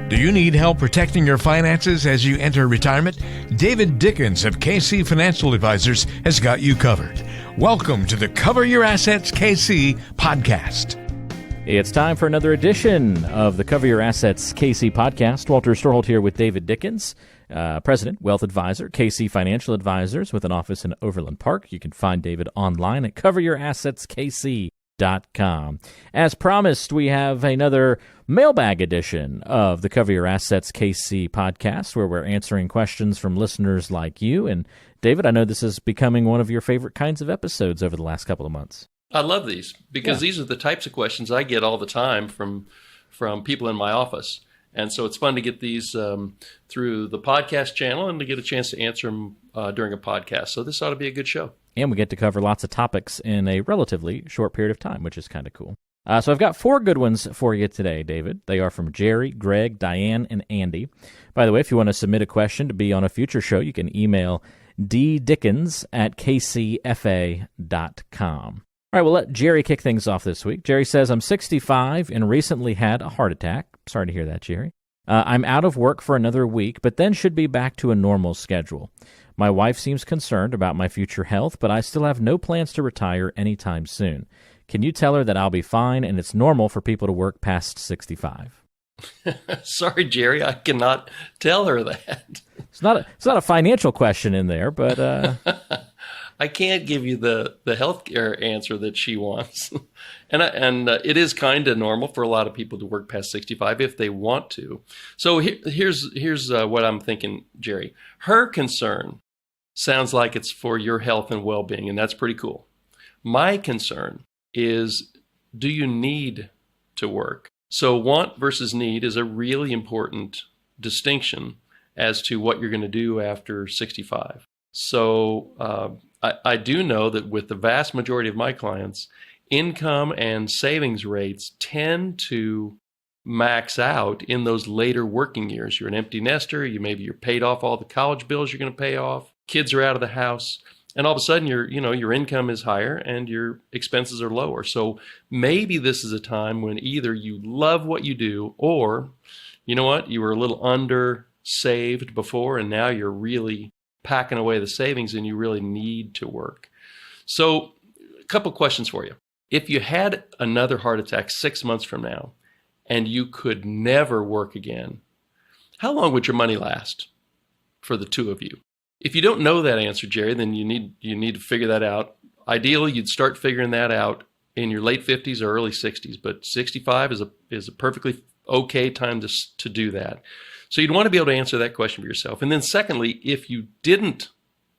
Do you need help protecting your finances as you enter retirement? David Dickens of KC Financial Advisors has got you covered. Welcome to the Cover Your Assets KC podcast. It's time for another edition of the Cover Your Assets KC podcast. Walter Storholt here with David Dickens, President, Wealth Advisor, KC Financial Advisors with an office in Overland Park. You can find David online at coveryourassetskc.com. As promised, we have another mailbag edition of the Cover Your Assets KC podcast where we're answering questions from listeners like you. And David, I know this is becoming one of your favorite kinds of episodes over the last couple of months. I love these because these are the types of questions I get all the time from people in my office. And so it's fun to get these through the podcast channel and to get a chance to answer them during a podcast. So this ought to be a good show. And we get to cover lots of topics in a relatively short period of time, which is kind of cool. So I've got 4 good ones for you today, David. They are from Jerry, Greg, Diane, and Andy. By the way, if you want to submit a question to be on a future show, you can email ddickens@kcfa.com. All right, we'll let Jerry kick things off this week. Jerry says, I'm 65 and recently had a heart attack. Sorry to hear that, Jerry. I'm out of work for another week, but then should be back to a normal schedule. My wife seems concerned about my future health, but I still have no plans to retire anytime soon. Can you tell her that I'll be fine and it's normal for people to work past 65? Sorry, Jerry, I cannot tell her that. It's not a financial question in there, but I can't give you the healthcare answer that she wants. and it is kind of normal for a lot of people to work past 65 if they want to. So here's what I'm thinking, Jerry. Her concern sounds like it's for your health and well-being, and that's pretty cool. My concern is, do you need to work? So want versus need is a really important distinction as to what you're going to do after 65. So I do know that with the vast majority of my clients, income and savings rates tend to max out in those later working years. You're an empty nester, you're paid off all the college bills you're going to pay off, kids are out of the house, and all of a sudden your income is higher and your expenses are lower. So maybe this is a time when either you love what you do or, you know what, you were a little under saved before and now you're really packing away the savings and you really need to work. So a couple questions for you. If you had another heart attack 6 months from now and you could never work again, how long would your money last for the two of you? If you don't know that answer, Jerry, then you need to figure that out. Ideally, you'd start figuring that out in your late 50s or early 60s, but 65 is a perfectly okay time to do that. So you'd want to be able to answer that question for yourself. And then secondly, if you didn't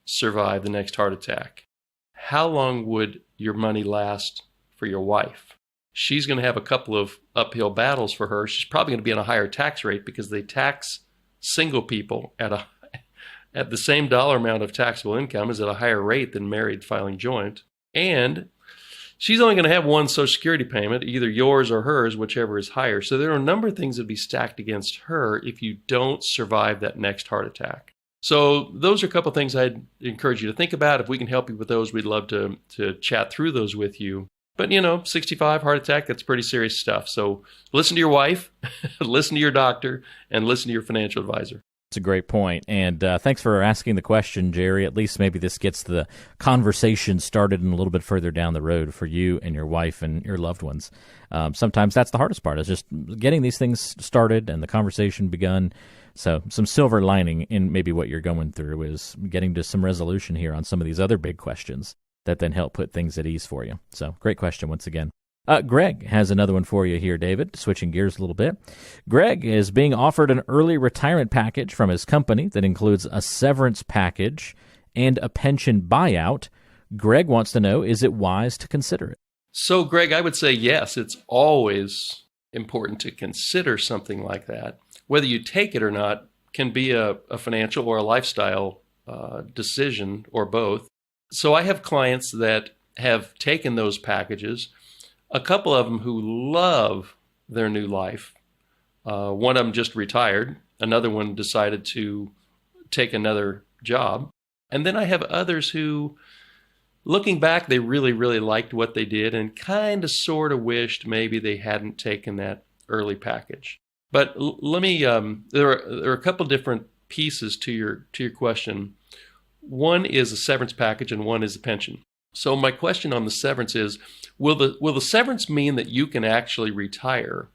survive the next heart attack, how long would your money last for your wife? She's going to have a couple of uphill battles for her. She's probably going to be on a higher tax rate because they tax single people at the same dollar amount of taxable income is at a higher rate than married filing joint. And she's only going to have one Social Security payment, either yours or hers, whichever is higher. So there are a number of things that would be stacked against her if you don't survive that next heart attack. So those are a couple of things I'd encourage you to think about. If we can help you with those, we'd love to chat through those with you. But, 65, heart attack, that's pretty serious stuff. So listen to your wife, listen to your doctor, and listen to your financial advisor. It's a great point. And thanks for asking the question, Jerry. At least maybe this gets the conversation started and a little bit further down the road for you and your wife and your loved ones. Sometimes that's the hardest part, is just getting these things started and the conversation begun. So some silver lining in maybe what you're going through is getting to some resolution here on some of these other big questions that then help put things at ease for you. So great question once again. Greg has another one for you here, David, switching gears a little bit. Greg is being offered an early retirement package from his company that includes a severance package and a pension buyout. Greg wants to know, is it wise to consider it? So, Greg, I would say yes. It's always important to consider something like that. Whether you take it or not can be a financial or a lifestyle decision or both. So I have clients that have taken those packages, a couple of them who love their new life. One of them just retired. Another one decided to take another job. And then I have others who, looking back, they really, really liked what they did and kind of sort of wished maybe they hadn't taken that early package. But let me, there are a couple different pieces to your question. One is a severance package and one is a pension. So my question on the severance is, will the severance mean that you can actually retire?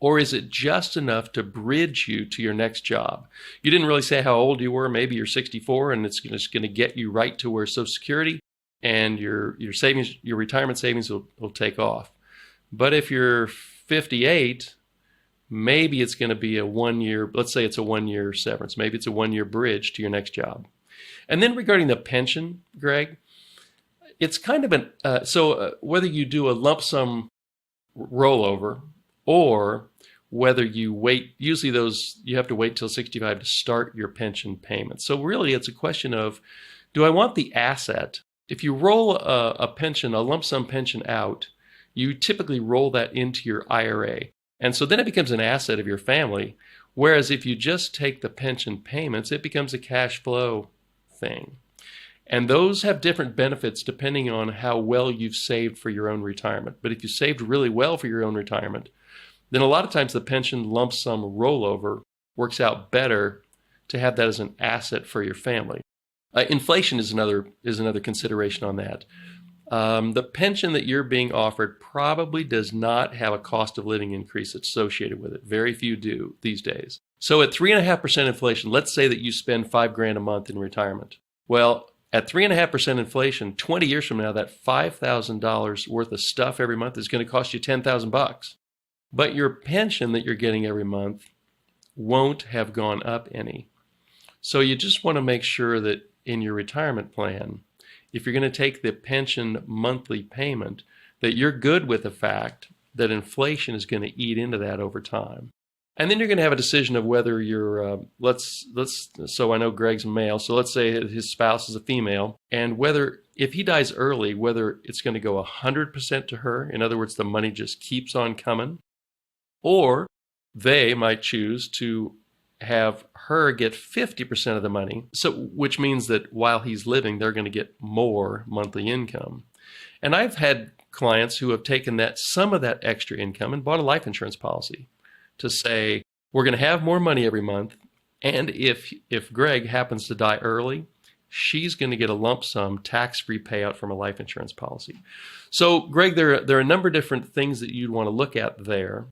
Or is it just enough to bridge you to your next job? You didn't really say how old you were. Maybe you're 64 and it's just going to get you right to where Social Security and your savings, your retirement savings will take off. But if you're 58, maybe it's going to be a 1 year, let's say it's a 1 year severance. Maybe it's a 1 year bridge to your next job. And then regarding the pension, Greg, it's kind of whether you do a lump sum rollover or whether you wait, usually you have to wait till 65 to start your pension payment. So really it's a question of, do I want the asset? If you roll a pension, a lump sum pension out, you typically roll that into your IRA. And so then it becomes an asset of your family. Whereas if you just take the pension payments, it becomes a cash flow thing. And those have different benefits depending on how well you've saved for your own retirement. But if you saved really well for your own retirement, then a lot of times the pension lump sum rollover works out better to have that as an asset for your family. Inflation is another consideration on that. The pension that you're being offered probably does not have a cost of living increase associated with it. Very few do these days. So at 3.5% inflation, let's say that you spend $5,000 a month in retirement. Well, at 3.5% inflation, 20 years from now, that $5,000 worth of stuff every month is going to cost you $10,000. But your pension that you're getting every month won't have gone up any. So you just want to make sure that in your retirement plan, if you're going to take the pension monthly payment, that you're good with the fact that inflation is going to eat into that over time. And then you're going to have a decision of whether you're, so I know Greg's male, so let's say his spouse is a female, and whether, if he dies early, whether it's going to go 100% to her, in other words, the money just keeps on coming, or they might choose to have her get 50% of the money, so which means that while he's living, they're going to get more monthly income. And I've had clients who have taken some of that extra income and bought a life insurance policy to say, we're going to have more money every month, and if Greg happens to die early, she's going to get a lump sum tax-free payout from a life insurance policy. So, Greg, there are a number of different things that you'd want to look at there.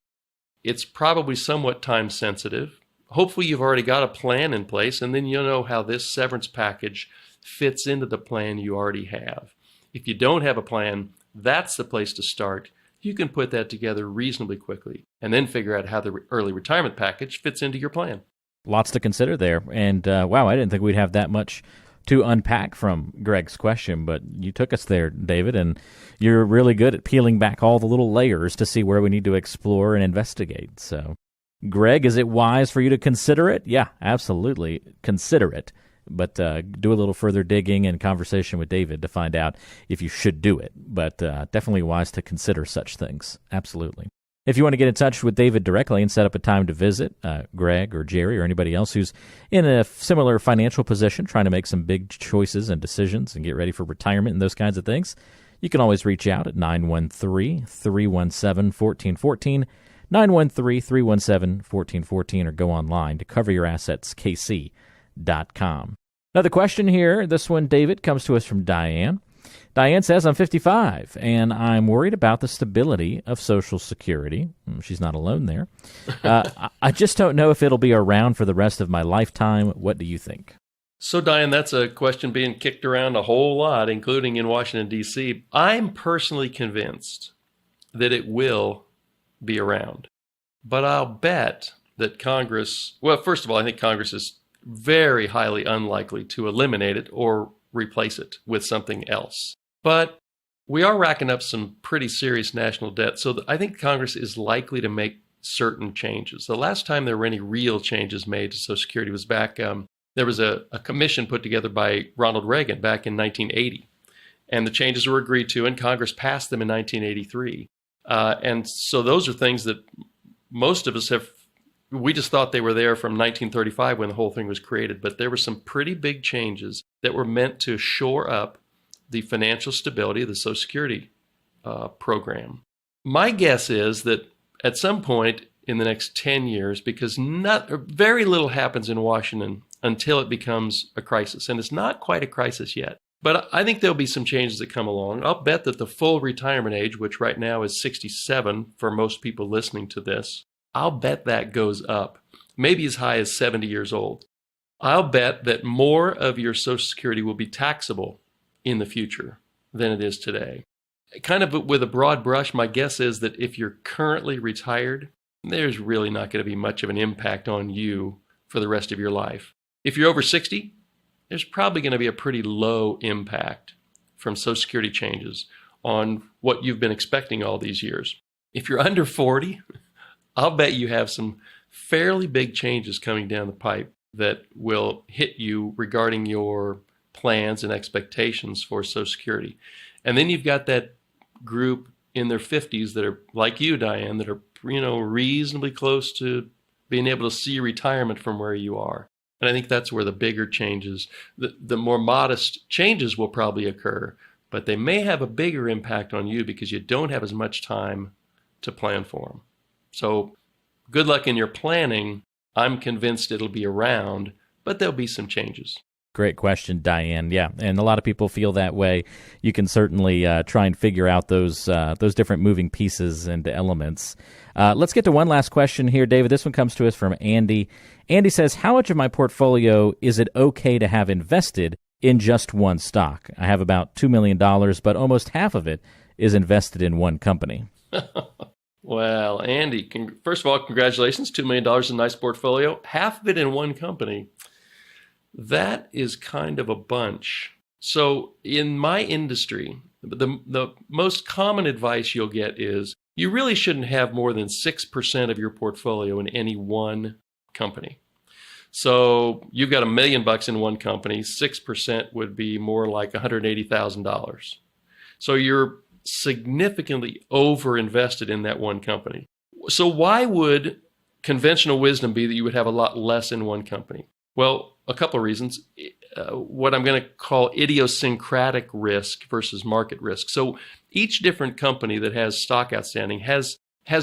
It's probably somewhat time sensitive. Hopefully you've already got a plan in place, and then you'll know how this severance package fits into the plan you already have. If you don't have a plan, that's the place to start. You can put that together reasonably quickly and then figure out how the early retirement package fits into your plan. Lots to consider there. And wow, I didn't think we'd have that much to unpack from Greg's question, but you took us there, David, and you're really good at peeling back all the little layers to see where we need to explore and investigate. So, Greg, is it wise for you to consider it? Yeah, absolutely. Consider it. But do a little further digging and conversation with David to find out if you should do it. But definitely wise to consider such things. Absolutely. If you want to get in touch with David directly and set up a time to visit Greg or Jerry or anybody else who's in a similar financial position, trying to make some big choices and decisions and get ready for retirement and those kinds of things, you can always reach out at 913-317-1414, 913-317-1414, or go online to coveryourassets.kc.com. Another question here. This one, David, comes to us from Diane. Diane says, I'm 55, and I'm worried about the stability of Social Security. She's not alone there. I just don't know if it'll be around for the rest of my lifetime. What do you think? So, Diane, that's a question being kicked around a whole lot, including in Washington, D.C. I'm personally convinced that it will be around. But I'll bet that Congress, well, first of all, I think Congress is very highly unlikely to eliminate it or replace it with something else. But we are racking up some pretty serious national debt, so I think Congress is likely to make certain changes. The last time there were any real changes made to Social Security was back, there was a commission put together by Ronald Reagan back in 1980. And the changes were agreed to, and Congress passed them in 1983. And so those are things that most of us we just thought they were there from 1935 when the whole thing was created. But there were some pretty big changes that were meant to shore up the financial stability of the Social Security program. My guess is that at some point in the next 10 years because very little happens in Washington until it becomes a crisis. And it's not quite a crisis yet. But I think there'll be some changes that come along. I'll bet that the full retirement age, which right now is 67 for most people listening to this, I'll bet that goes up, maybe as high as 70 years old. I'll bet that more of your Social Security will be taxable in the future than it is today. Kind of with a broad brush, my guess is that if you're currently retired, there's really not going to be much of an impact on you for the rest of your life. If you're over 60, there's probably going to be a pretty low impact from Social Security changes on what you've been expecting all these years. If you're under 40, I'll bet you have some fairly big changes coming down the pipe that will hit you regarding your plans and expectations for Social Security. And then you've got that group in their 50s that are like you, Diane, that are reasonably close to being able to see retirement from where you are. And I think that's where the bigger changes, the more modest changes will probably occur, but they may have a bigger impact on you because you don't have as much time to plan for them. So good luck in your planning. I'm convinced it'll be around, but there'll be some changes. Great question, Diane. Yeah, and a lot of people feel that way. You can certainly try and figure out those different moving pieces and elements. Let's get to one last question here, David. This one comes to us from Andy. Andy says, how much of my portfolio is it okay to have invested in just one stock? I have about $2 million, but almost half of it is invested in one company. Well, Andy, first of all, congratulations, $2 million in a nice portfolio. Half of it in one company. That is kind of a bunch. So in my industry, the most common advice you'll get is you really shouldn't have more than 6% of your portfolio in any one company. So you've got $1 million in one company, 6% would be more like $180,000. So you're significantly over-invested in that one company. So why would conventional wisdom be that you would have a lot less in one company? Well, a couple of reasons. What I'm going to call idiosyncratic risk versus market risk. So each different company that has stock outstanding has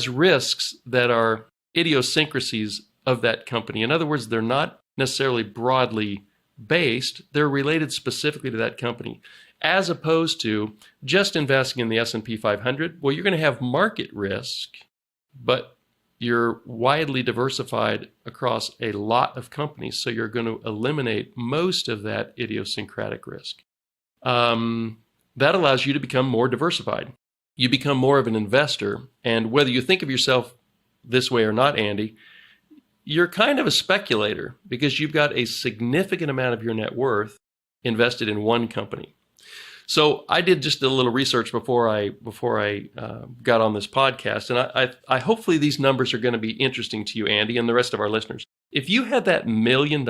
risks that are idiosyncrasies of that company. In other words, they're not necessarily broadly based. They're related specifically to that company, as opposed to just investing in the S&P 500. Well, you're going to have market risk, but you're widely diversified across a lot of companies, so you're going to eliminate most of that idiosyncratic risk. That allows you to become more diversified. You become more of an investor, and whether you think of yourself this way or not, Andy, you're kind of a speculator because you've got a significant amount of your net worth invested in one company. So I did just a little research before I got on this podcast, and I hopefully these numbers are going to be interesting to you, Andy, and the rest of our listeners. If you had that $1 million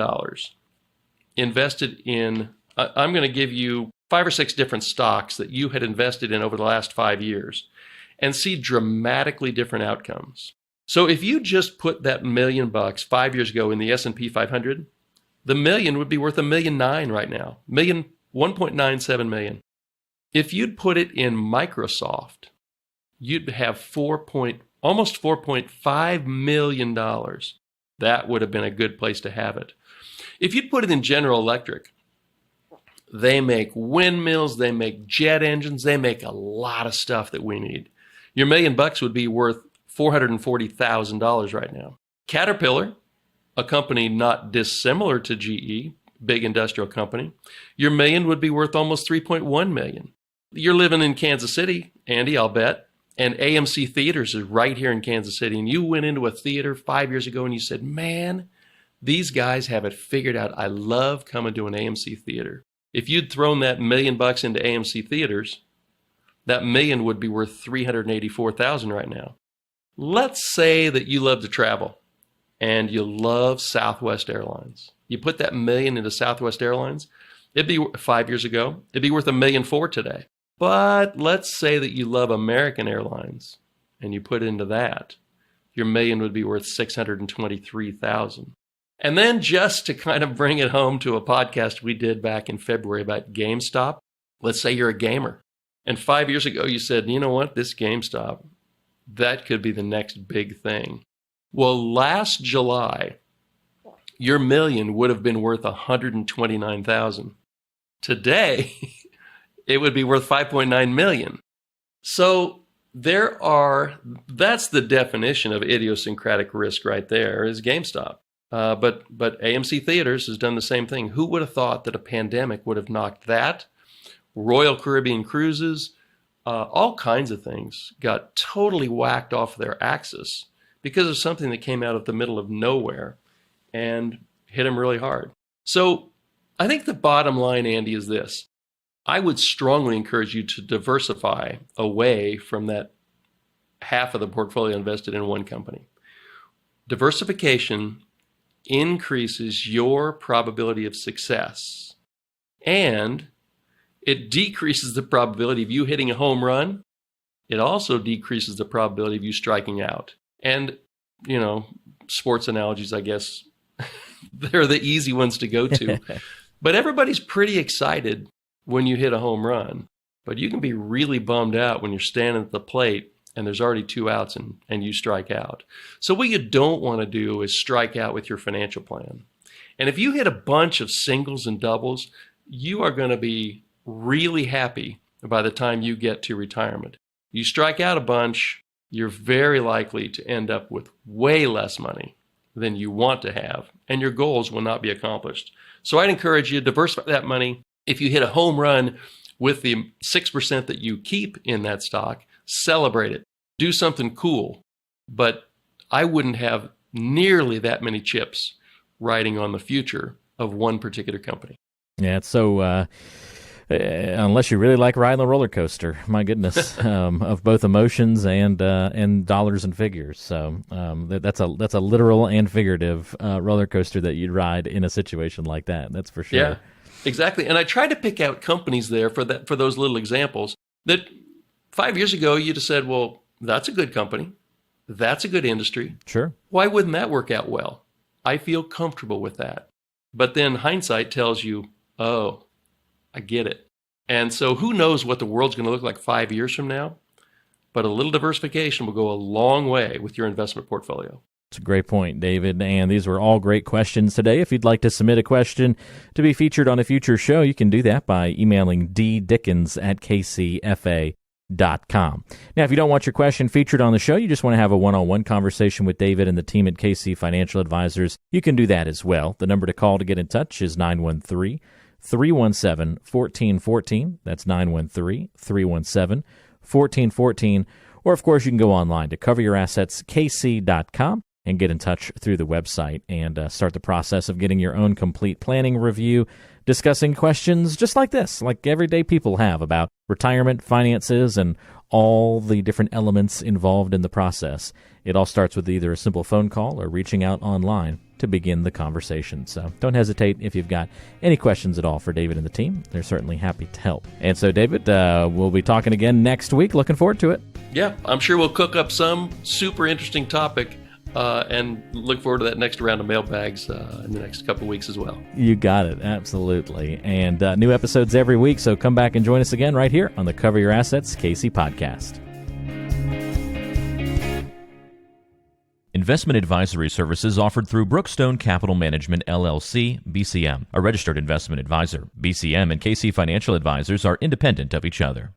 invested in, I'm going to give you 5 or 6 different stocks that you had invested in over the last 5 years, and see dramatically different outcomes. So if you just put that $1 million 5 years ago in the S&P 500, the million would be worth $1.9 million right now. 1.97 million. If you'd put it in Microsoft, you'd have almost $4.5 million. That would have been a good place to have it. If you'd put it in General Electric, they make windmills, they make jet engines, they make a lot of stuff that we need. Your $1 million would be worth $440,000 right now. Caterpillar, a company not dissimilar to GE, big industrial company, your $1 million would be worth almost $3.1 million. You're living in Kansas City, Andy, I'll bet, and AMC Theaters is right here in Kansas City, and you went into a theater 5 years ago and you said, man, these guys have it figured out. I love coming to an AMC theater. If you'd thrown that $1 million into AMC Theaters, that $1 million would be worth $384,000 right now. Let's say that you love to travel and you love Southwest Airlines. You put that $1 million into Southwest Airlines, it'd be 5 years ago, it'd be worth $1.4 million today. But let's say that you love American Airlines and you put it into that, your $1 million would be worth $623,000. And then just to kind of bring it home to a podcast we did back in February about GameStop, let's say you're a gamer. And 5 years ago you said, you know what, this GameStop, that could be the next big thing. Well, last July, your million would have been worth $129,000. Today, it would be worth $5.9 million. So that's the definition of idiosyncratic risk right there, is GameStop. But AMC Theaters has done the same thing. Who would have thought that a pandemic would have knocked that? Royal Caribbean Cruises, all kinds of things got totally whacked off their axis because of something that came out of the middle of nowhere and hit them really hard. So I think the bottom line, Andy, is this. I would strongly encourage you to diversify away from that half of the portfolio invested in one company. Diversification increases your probability of success, and it decreases the probability of you hitting a home run. It also decreases the probability of you striking out. And, sports analogies, I guess, they're the easy ones to go to. But everybody's pretty excited when you hit a home run. But you can be really bummed out when you're standing at the plate and there's already 2 outs and you strike out. So what you don't want to do is strike out with your financial plan. And if you hit a bunch of singles and doubles, you are going to be really happy by the time you get to retirement. You strike out a bunch, you're very likely to end up with way less money than you want to have, and your goals will not be accomplished. So I'd encourage you to diversify that money. If you hit a home run with the 6% that you keep in that stock, celebrate it. Do something cool. But I wouldn't have nearly that many chips riding on the future of one particular company. Yeah, it's so... unless you really like riding the roller coaster, my goodness, of both emotions and dollars and figures. So that's a literal and figurative roller coaster that you'd ride in a situation like that. That's for sure. Yeah, exactly. And I try to pick out companies there for those little examples that 5 years ago you'd have said, well, that's a good company, that's a good industry. Sure. Why wouldn't that work out well? I feel comfortable with that. But then hindsight tells you, oh, I get it. And so who knows what the world's going to look like 5 years from now, but a little diversification will go a long way with your investment portfolio. It's a great point, David. And these were all great questions today. If you'd like to submit a question to be featured on a future show, you can do that by emailing ddickens@kcfa.com. Now, if you don't want your question featured on the show, you just want to have a one-on-one conversation with David and the team at KC Financial Advisors, you can do that as well. The number to call to get in touch is 913-317-1414. That's 913-317-1414. Or, of course, you can go online to coveryourassets.kc.com and get in touch through the website and start the process of getting your own complete planning review, discussing questions just like this, like everyday people have about retirement, finances, and all the different elements involved in the process. It all starts with either a simple phone call or reaching out online to begin the conversation. So don't hesitate if you've got any questions at all for David and the team. They're certainly happy to help. And so, David, we'll be talking again next week. Looking forward to it. Yeah, I'm sure we'll cook up some super interesting topic and look forward to that next round of mailbags in the next couple of weeks as well. You got it. Absolutely. And new episodes every week, so come back and join us again right here on the Cover Your Assets KC podcast. Investment advisory services offered through Brookstone Capital Management, LLC, BCM, a registered investment advisor. BCM and KC Financial Advisors are independent of each other.